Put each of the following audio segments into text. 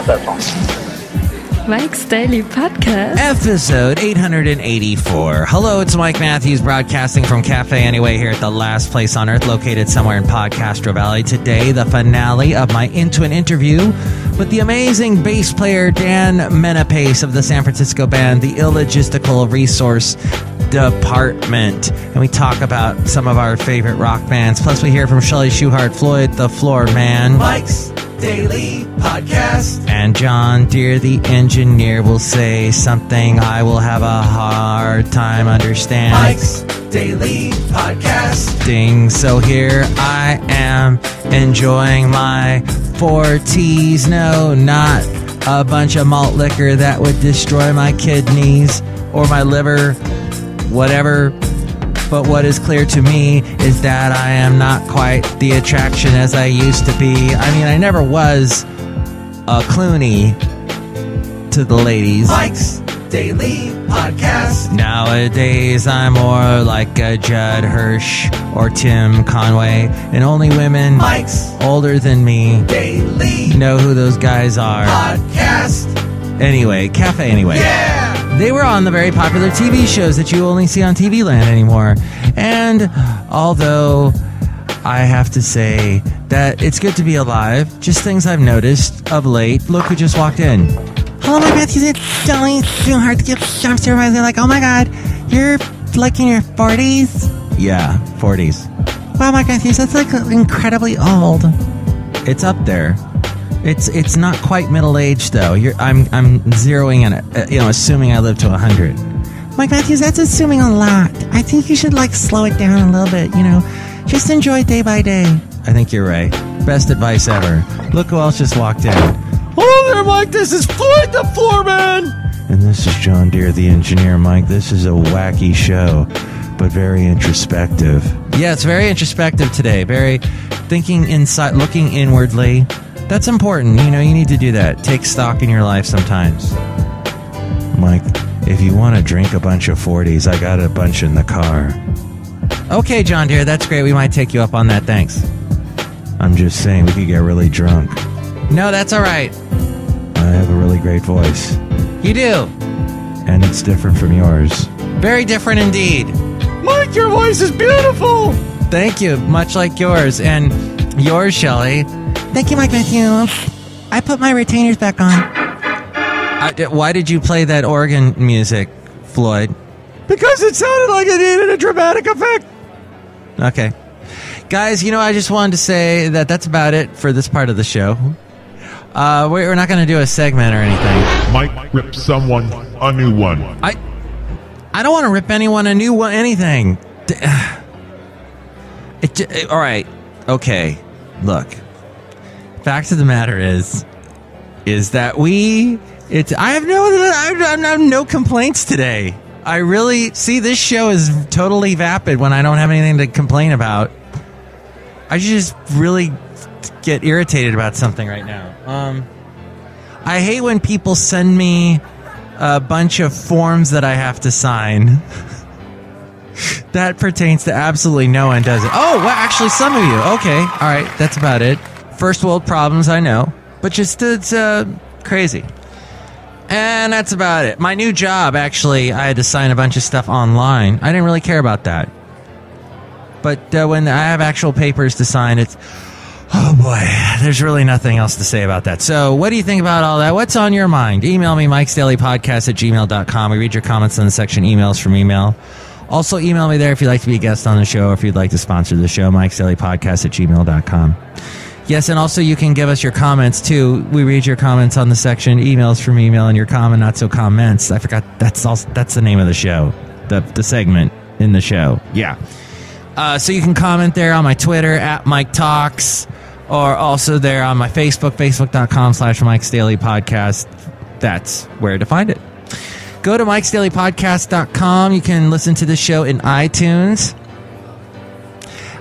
not that song. Mike's Daily Podcast. Episode 884. Hello, it's Mike Matthews broadcasting from Cafe Anyway here at the last place on earth located somewhere in Podcastro Valley. Today, the finale of my Into an Interview with the amazing bass player Dan Menapace of the San Francisco band, the Illogistical Resource Department. And we talk about some of our favorite rock bands. Plus, we hear from Chely Shoehart, Floyd the Floorman, Mike's Daily Podcast, and John Deere, the engineer, will say something I will have a hard time understanding. Mike's Daily Podcasting. So here I am enjoying my forties. No, not a bunch of malt liquor that would destroy my kidneys or my liver, whatever. But what is clear to me is that I am not quite the attraction as I used to be. I mean, I never was a Clooney to the ladies. Mike's Daily Podcast. Nowadays, I'm more like a Judd Hirsch or Tim Conway, and only women older than me daily know who those guys are. Podcast. Anyway, Cafe Anyway. Yeah! They were on the very popular TV shows that you only see on TV Land anymore. And although I have to say that it's good to be alive, just things I've noticed of late. Look who just walked in. Hello, Mike Matthews. It's Chely Shoehart to get jumps to everybody. They're like, oh my god, you're like in your 40s? Yeah, 40s. Wow, Mike Matthews, that's like incredibly old. It's up there. It's not quite middle aged though. I'm zeroing in it, assuming I live to 100. Mike Matthews, that's assuming a lot. I think you should slow it down a little bit. Just enjoy day by day. I think you're right. Best advice ever. Look who else just walked in. Hello there, Mike. This is Floyd the Floorman, and this is John Deere, the engineer. Mike, this is a wacky show, but very introspective. Yeah, it's very introspective today. Very thinking inside, looking inwardly. That's important. You need to do that. Take stock in your life sometimes. Mike, if you want to drink a bunch of 40s, I got a bunch in the car. Okay, John Deere, that's great. We might take you up on that. Thanks. I'm just saying we could get really drunk. No, that's all right. I have a really great voice. You do. And it's different from yours. Very different indeed. Mike, your voice is beautiful. Thank you. Much like yours. And yours, Chely. Thank you, Mike Matthews. I put my retainers back on. Why did you play that organ music, Floyd? Because it sounded like it needed a dramatic effect. Okay. Guys, I just wanted to say that that's about it for this part of the show. We're not going to do a segment or anything. Mike ripped someone a new one. I don't want to rip anyone a new one, anything. All right. Okay. Look. Fact of the matter is that I have no complaints today. I really see this show is totally vapid when I don't have anything to complain about. I just really get irritated about something right now. I hate when people send me a bunch of forms that I have to sign. That pertains to absolutely no one, does it? Oh, well, actually, some of you. Okay, all right, that's about it. First world problems, I know, but just it's crazy. And that's about it. My new job, actually, I had to sign a bunch of stuff online. I didn't really care about that. But when I have actual papers to sign, it's... Oh, boy. There's really nothing else to say about that. So what do you think about all that? What's on your mind? Email me, mikesdailypodcast@gmail.com. We read your comments in the section emails from email. Also, email me there if you'd like to be a guest on the show or if you'd like to sponsor the show, mikesdailypodcast@gmail.com. Yes, and also you can give us your comments, too. We read your comments on the section, emails from email, and your comment, not so comments. I forgot, that's the name of the show, the segment in the show. Yeah. So you can comment there on my Twitter, @MikeTalks, or also there on my Facebook, facebook.com/MikesDailyPodcast. That's where to find it. Go to MikesDailyPodcast.com. You can listen to this show in iTunes.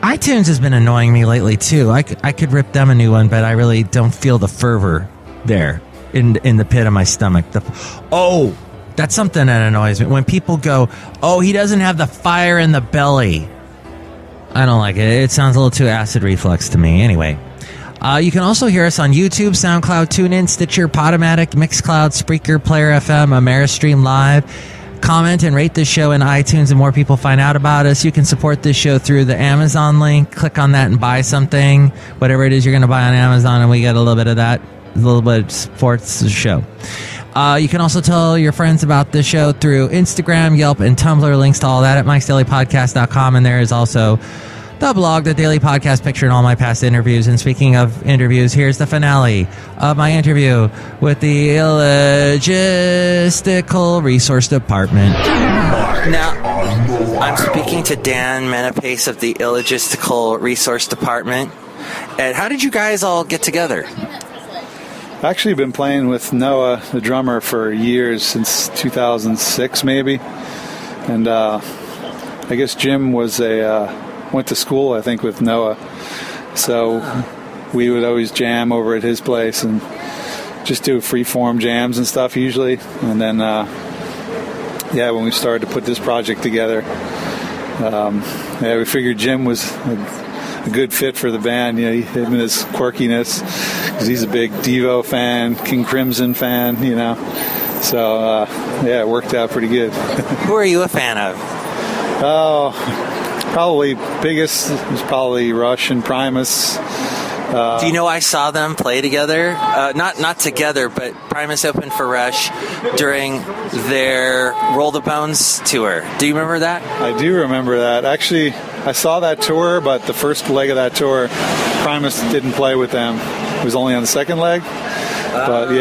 iTunes has been annoying me lately, too. I could rip them a new one, but I really don't feel the fervor there in the pit of my stomach. That's something that annoys me. When people go, oh, he doesn't have the fire in the belly. I don't like it. It sounds a little too acid reflux to me. Anyway, You can also hear us on YouTube, SoundCloud, TuneIn, Stitcher, Podomatic, Mixcloud, Spreaker, Player FM, Ameristream Live. Comment and rate this show in iTunes and more people find out about us. You can support this show through the Amazon link. Click on that and buy something, whatever it is you're going to buy on Amazon, and we get a little bit of that. A little bit supports the show. You can also tell your friends about the show through Instagram, Yelp, and Tumblr. Links to all that at MIKEs-DAILY-PODCAST.com. And there is also the blog, the Daily Podcast Picture, and all my past interviews. And speaking of interviews, here's the finale of my interview with the Illogistical Resource Department. Now, I'm speaking to Dan Menapace of the Illogistical Resource Department. And how did you guys all get together? I've actually been playing with Noah, the drummer, for years, since 2006 maybe. And I guess Jim was went to school, I think, with Noah. So we would always jam over at his place and just do free-form jams and stuff usually. And then, when we started to put this project together, we figured Jim was a good fit for the band. You know, him and his quirkiness, because he's a big Devo fan, King Crimson fan, you know. So, it worked out pretty good. Who are you a fan of? Oh, probably biggest is probably Rush and Primus. Do you know I saw them play together? Not together, but Primus opened for Rush during their Roll the Bones tour. Do you remember that? I do remember that. Actually, I saw that tour, but the first leg of that tour, Primus didn't play with them. It was only on the second leg. But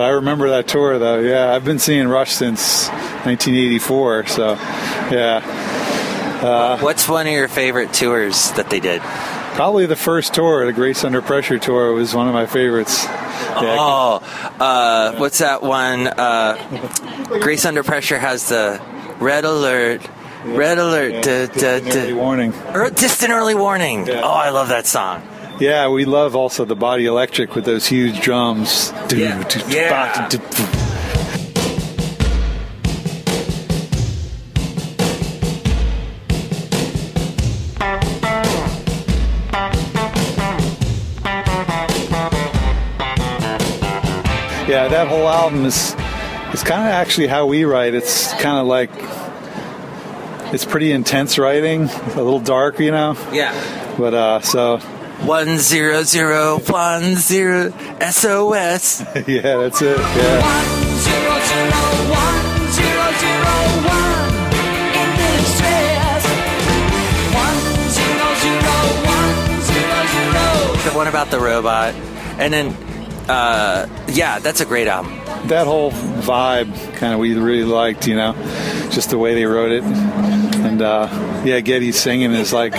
I remember that tour, though. Yeah, I've been seeing Rush since 1984, so yeah. What's one of your favorite tours that they did? Probably the first tour, the Grace Under Pressure tour, was one of my favorites. What's that one? Grace Under Pressure has the Red Alert, Distant Early Warning. Distant Early Warning. Yeah. Oh, I love that song. Yeah, we love also the Body Electric with those huge drums. Yeah. Yeah, that whole album is kind of actually how we write. It's kind of like, it's pretty intense writing, a little dark, you know? Yeah. But, so... 10010 SOS. Yeah, that's it, yeah. 1001. The one about the robot. And then... that's a great album. That whole vibe kind of we really liked, you know, just the way they wrote it. And Geddy's singing is like,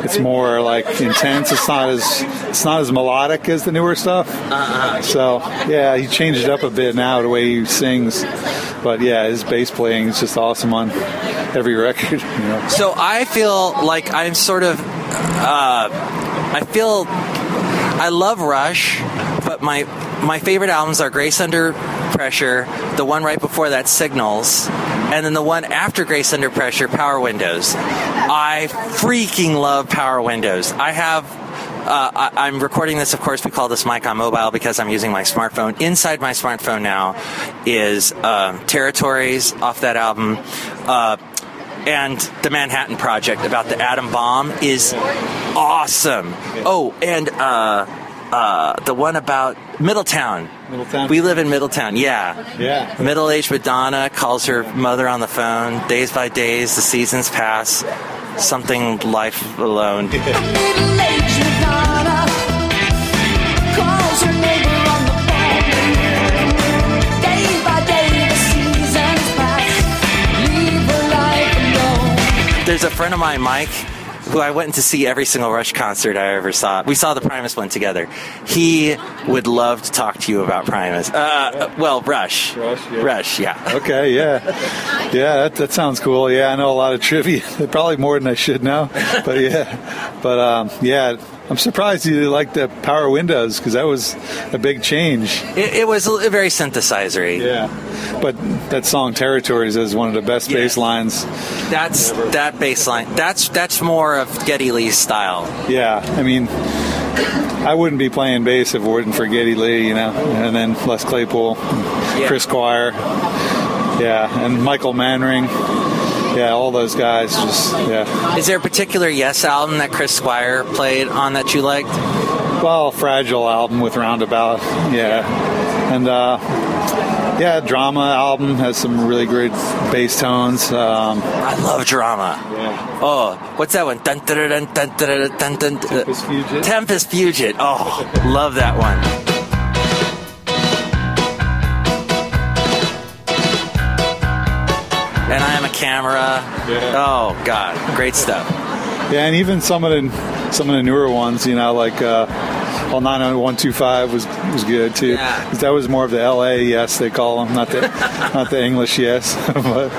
it's more like intense. It's not as melodic as the newer stuff. So he changed it up a bit now, the way he sings. But his bass playing is just awesome on every record. You know? So I feel like I'm sort of I love Rush, but my favorite albums are Grace Under Pressure, the one right before that, Signals, and then the one after Grace Under Pressure, Power Windows. I freaking love Power Windows. I have... I'm recording this, of course, we call this mic on mobile because I'm using my smartphone. Inside my smartphone now is Territories off that album, and The Manhattan Project about the atom bomb is awesome. Oh, and the one about Middletown. We live in Middletown, yeah. Middle-aged Madonna calls her mother on the phone. Days by days, the seasons pass. Something life alone. Middle-aged Madonna calls her neighbor on the phone. Day by day, the seasons pass. Leave her life alone. There's a friend of mine, Mike, who I went to see every single Rush concert I ever saw. We saw the Primus one together. He would love to talk to you about Primus. Rush. Rush, yeah. Okay, yeah. Yeah, that sounds cool. Yeah, I know a lot of trivia. Probably more than I should know. But I'm surprised you like the Power Windows, because that was a big change. It was very synthesizer-y. Yeah. But that song Territories is one of the best bass lines. That bass line. That's more of Geddy Lee's style. Yeah, I mean, I wouldn't be playing bass if it wasn't for Geddy Lee, and then Les Claypool, Chris Squire, and Michael Manring. Yeah, all those guys Is there a particular Yes album that Chris Squire played on that you liked? Well, Fragile album with Roundabout, and Drama album has some really great bass tones. I love Drama. Yeah. Oh, what's that one? Dun, dun, dun, dun, dun, dun, dun, dun. Tempest Fugit. Tempest Fugit. Oh, love that one. And I Am a Camera. Yeah. Oh God, great stuff. Yeah, and even some of the newer ones, like 90125 was good too. Yeah. That was more of the LA Yes they call them, not the English Yes. But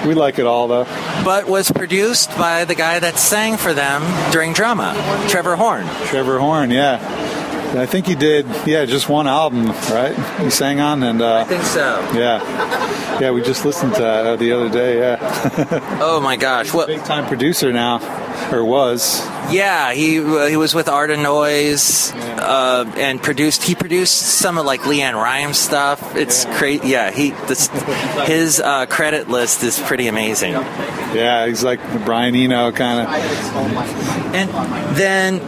we like it all though. But was produced by the guy that sang for them during Drama, Trevor Horn. Trevor Horn, yeah. I think he did, just one album, right? He sang on, and I think so. Yeah, we just listened to that the other day. Yeah. Oh my gosh, what? Big time producer now, or was? Yeah, he was with Art of Noise, and produced some of like Leanne Rimes stuff. It's crazy. Yeah, his credit list is pretty amazing. Yeah, he's like Brian Eno kind of. And then.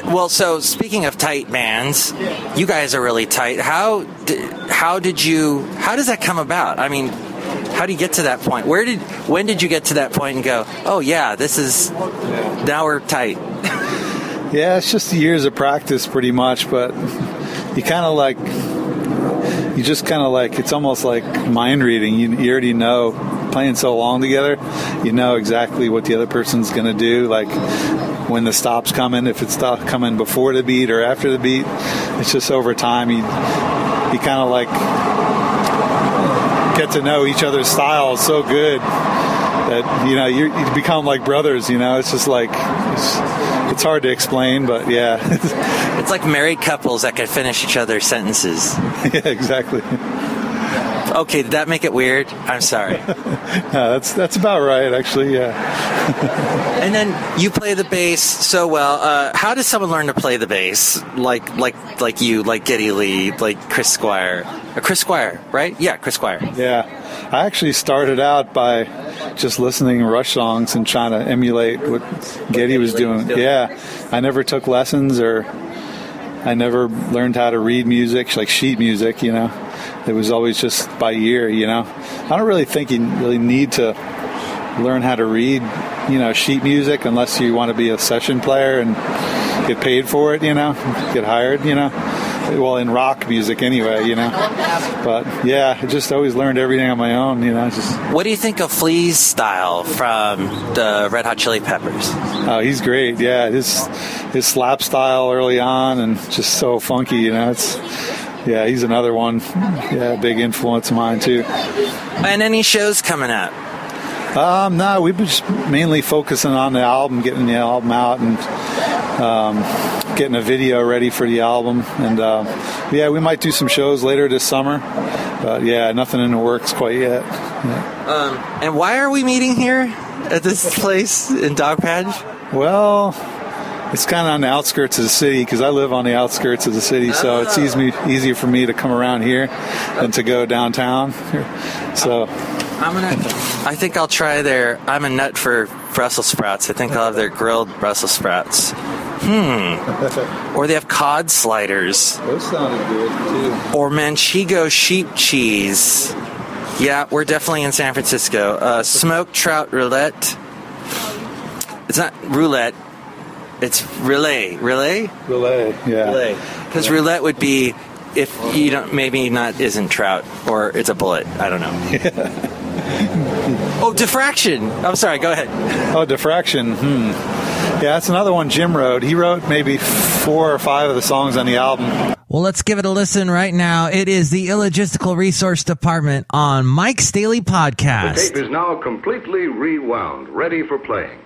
Well, so speaking of tight bands, you guys are really tight. How does that come about? I mean, how do you get to that point? When did you get to that point and go, oh yeah, now we're tight? Yeah, it's just years of practice pretty much, but it's almost like mind reading. You already know, playing so long together, you know exactly what the other person's going to do, like when the stop's coming, if it's coming before the beat or after the beat. It's just over time you kind of like get to know each other's styles so good that you become like brothers. It's just like it's hard to explain, but yeah. It's like married couples that can finish each other's sentences. Yeah, exactly. Okay, did that make it weird? I'm sorry. No, that's about right, actually. Yeah. And then you play the bass so well. How does someone learn to play the bass? Like you, like Geddy Lee, like Chris Squire. Chris Squire, right? Yeah, Chris Squire. Yeah. I actually started out by just listening to Rush songs and trying to emulate what Geddy was doing. Yeah. I never took lessons, or I never learned how to read music, like sheet music, It was always just by ear, I don't really think you really need to learn how to read, sheet music unless you want to be a session player and get paid for it, get hired, Well, in rock music anyway, But yeah, I just always learned everything on my own, What do you think of Flea's style from the Red Hot Chili Peppers? Oh, he's great. Yeah, his slap style early on and just so funky, Yeah, he's another one. Yeah, big influence of mine too. And any shows coming up? No, we've been just mainly focusing on the album, getting the album out, and getting a video ready for the album. And we might do some shows later this summer. But yeah, nothing in the works quite yet. Yeah. And why are we meeting here at this place in Dogpatch? Well, it's kind of on the outskirts of the city because I live on the outskirts of the city, so it's easier for me to come around here than to go downtown. So I think I'll try I'm a nut for Brussels sprouts. I think I'll have their grilled Brussels sprouts. Or they have cod sliders. Those sounded good too. Or Manchego sheep cheese. Yeah, we're definitely in San Francisco. Smoked trout roulette. It's not roulette. It's relay. Relay? Relay, yeah. Relay. Because roulette would be if you don't, maybe not isn't trout, or it's a bullet. I don't know. Yeah. Oh, diffraction. I'm sorry, go ahead. Oh, diffraction. Yeah, that's another one Jim wrote. He wrote maybe 4 or 5 of the songs on the album. Well, let's give it a listen right now. It is the Illogistical Resource Department on Mike's Daily Podcast. The tape is now completely rewound, ready for playing.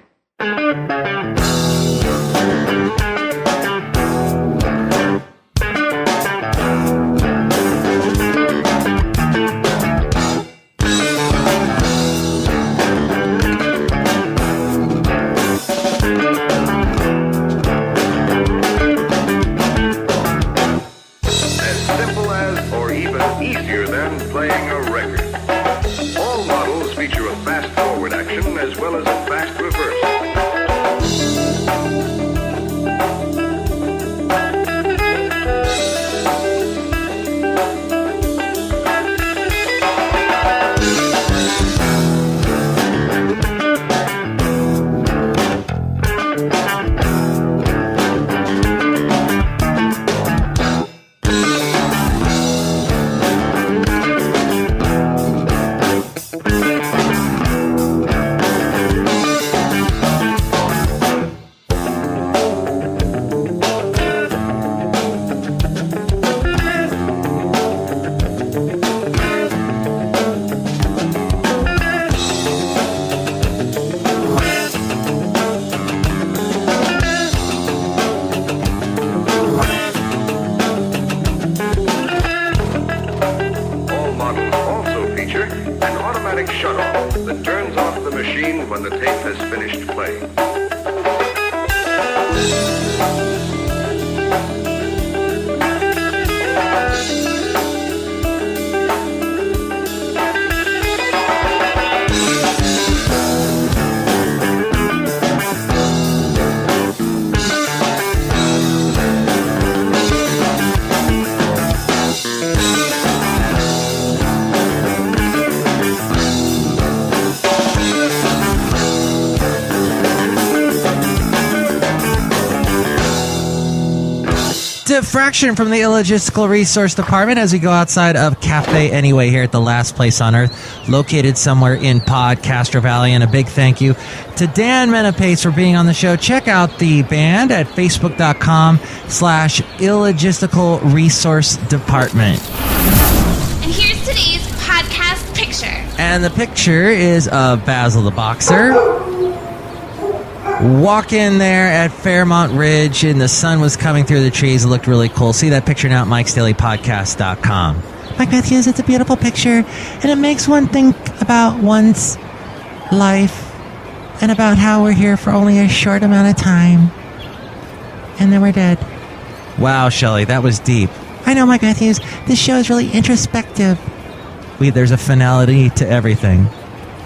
screen when the tape has finished playing. Diffraction from the Illogistical Resource Department as we go outside of Cafe Anyway here at the last place on earth, located somewhere in Podcastro Valley. And a big thank you to Dan Menapace for being on the show. Check out the band at facebook.com/Illogistical Resource Department. And here's today's podcast picture. And the picture is of Basil the Boxer. Walk in there at Fairmont Ridge, and the sun was coming through the trees. It looked really cool. See that picture now at MIKEs-DAILY-PODCAST.com. Mike Matthews, it's a beautiful picture, and it makes one think about one's life and about how we're here for only a short amount of time, and then we're dead. Wow, Chely, that was deep. I know, Mike Matthews. This show is really introspective. There's a finality to everything.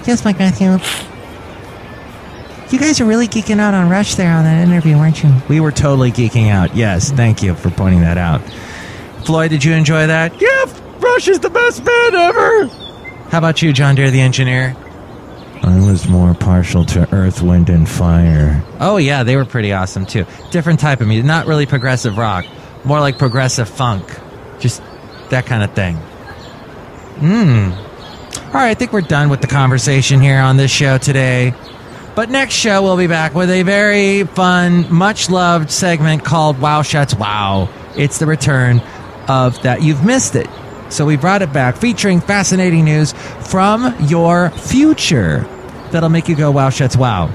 Yes, Mike Matthews. You guys are really geeking out on Rush there on that interview, weren't you? We were totally geeking out. Yes, thank you for pointing that out. Floyd, did you enjoy that? Yeah, Rush is the best band ever. How about you, John Deere, the engineer? I was more partial to Earth, Wind, and Fire. Oh, yeah, they were pretty awesome, too. Different type of music. Not really progressive rock. More like progressive funk. Just that kind of thing. All right, I think we're done with the conversation here on this show today. But next show, we'll be back with a very fun, much-loved segment called WOW SCHATZ WOW. It's the return of that. You've missed it. So we brought it back, featuring fascinating news from your future that'll make you go, WOW SCHATZ WOW.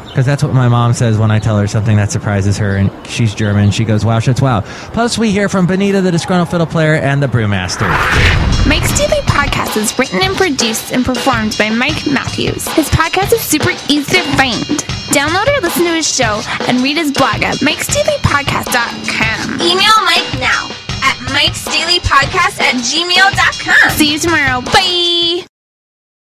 Because that's what my mom says when I tell her something that surprises her, and she's German. She goes, WOW SCHATZ WOW. Plus, we hear from Benita, the Disgruntled Fiddle Player, and the Brewmaster. Mike's Daily Podcast is written and produced and performed by Mike Matthews. His podcast is super easy to find. Download or listen to his show and read his blog at MIKEs-DAILY-PODCAST.com. Email Mike now at MIKEs-DAILY-PODCAST@gmail.com. See you tomorrow. Bye!